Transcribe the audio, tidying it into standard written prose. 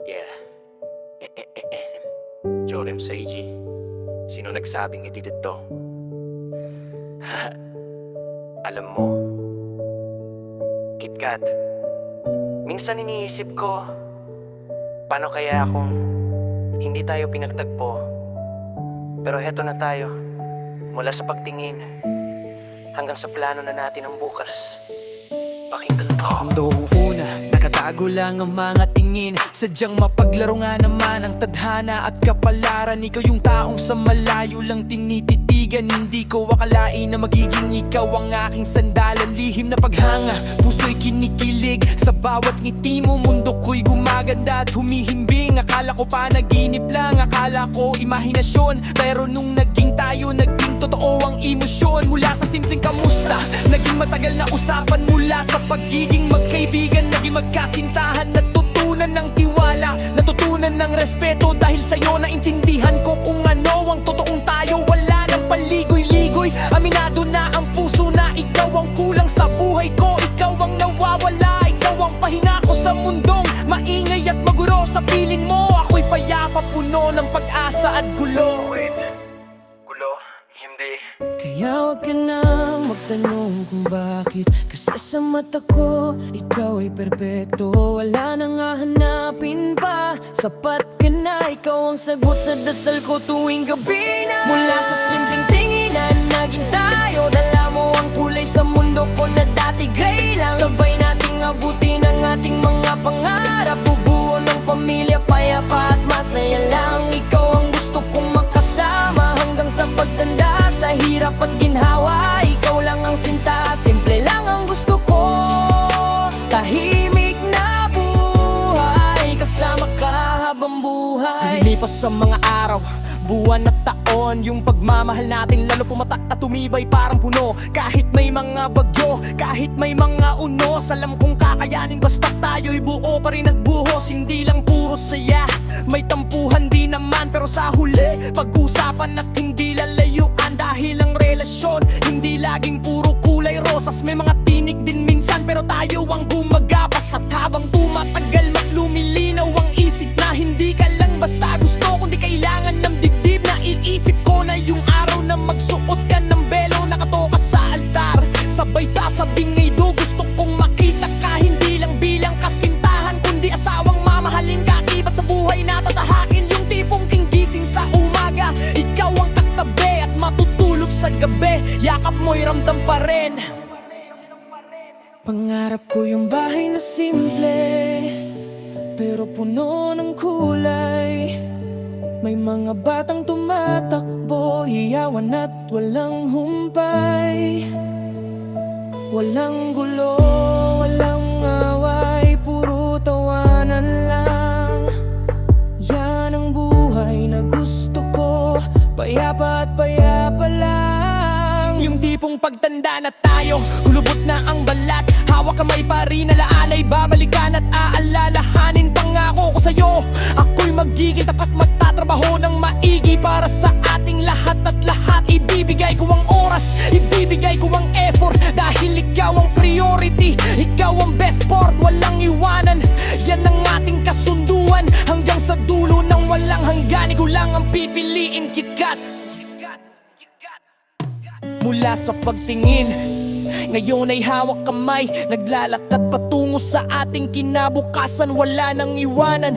Yeah. Jorem Seiji. Sino nagsabing edit ito? Alam mo, KitKat, minsan iniisip ko, paano kaya kung hindi tayo pinagtagpo? Pero heto na tayo, mula sa pagtingin hanggang sa plano na natin ang bukas. Pakinggan to. Noong una, nakatago lang ang mga tingin. Sadyang mapaglaro nga naman ang tadhana at kapalaran. Ikaw yung taong sa malayo lang tinititigan. Hindi ko akalain na magiging ikaw ang aking sandalan. Lihim na paghanga, puso'y kinikilig. Sa bawat ngiti mo, mundo ko'y gumaganda at humihimbing. Akala ko panaginip lang, akala ko imahinasyon. Pero nung naging tayo, naging totoo ang emosyon. Mula sa simpleng kamusta, naging matagal na usapan. Mula sa pagiging magkaibigan, naging magkasintahan. Natutunan ng tiwala, natutunan ng respeto. Dahil sa'yo naintindihan ko kung ano ang totoong tayo. Wala nang paligoy-ligoy, aminado na ang puso na ikaw ang kulang sa buhay ko. Ikaw ang nawawala, ikaw ang pahinga ko sa mundong maingay at maguro. Sa piling mo, ako'y payapa, puno ng pag-asa at gulo. Wait, gulo, hindi. Kaya huwag ka na magtanong kung bakit. Kasi sa mata ko, ikaw ay perpekto. Wala nang hahanapin pa. Sapat ka na, ikaw ang sagot sa dasal ko tuwing gabi na. Mula sa simpleng tinginan, naging tayo. Dala mo ang kulay sa mundo ko na dati gray lang. Sabay nating abutin ang ating mga pangarap. Bubuo ng pamilya, payapa at masaya lang. Ikaw ang gusto kong makasama hanggang sa pagtanda. Sa hirap at ginhawa, ikaw lang ang sinta. Simple lang ang gusto ko, tahimik na buhay. Kasama ka habang buhay. Lumipas sa mga araw, buwan at taon. Yung pagmamahal natin lalo pumatak at tumibay parang puno. Kahit may mga bagyo, kahit may mga unos. Alam kong kakayanin basta tayo'y buo pa rin at buhos. Hindi lang puro saya, may tampuhan din naman. Pero sa huli, pag-usapan at hindi lalayuan. Dahil ang relasyon, hindi laging puro kulay rosas. May mga tinik din minsan, pero tayo ang gumagapas. At habang tumatagal, mas lumilinaw ang isip na hindi ka lang basta gusto, kundi kailangan ng dibdib. Na iisip ko na yung araw na magsuot ka ng belo, nakatoka sa altar. Sabay sasabing ngay do, gusto kong makita ka. Hindi lang bilang kasintahan, kundi asawang mamahalin ka. Iba't sa buhay na tatahakin, yung tipong gising sa umaga. Ikaw ang katabi at matutulog sa gabi. Yakap mo'y ramdam pa rin. Pangarap ko yung bahay na simple, pero puno ng kulay. May mga batang tumatakbo, hiyawan at walang humpay. Walang gulo, walang away, puro tawanan lang. Yan ang buhay na gusto ko, payapa at payapa lang. Yung tipong pagtanda na tayo, hulubot na ang balat. Hawak kamay pa rin, alaalay, babalikan at aalalahanin. Pangako ko sa'yo, ako'y magiging tapat, magtatrabaho ng maigi para sa ating lahat at lahat. Ibibigay ko ang oras, ibibigay ko ang effort. Dahil ikaw ang priority, ikaw ang best sport. Walang iwanan, yan ang ating kasunduan. Hanggang sa dulo ng walang hanggan, ikaw lang ang pipiliin, KitKat. Mula sa pagtingin, ngayon ay hawak kamay, naglalakad patungo sa ating kinabukasan. Wala nang iwanan,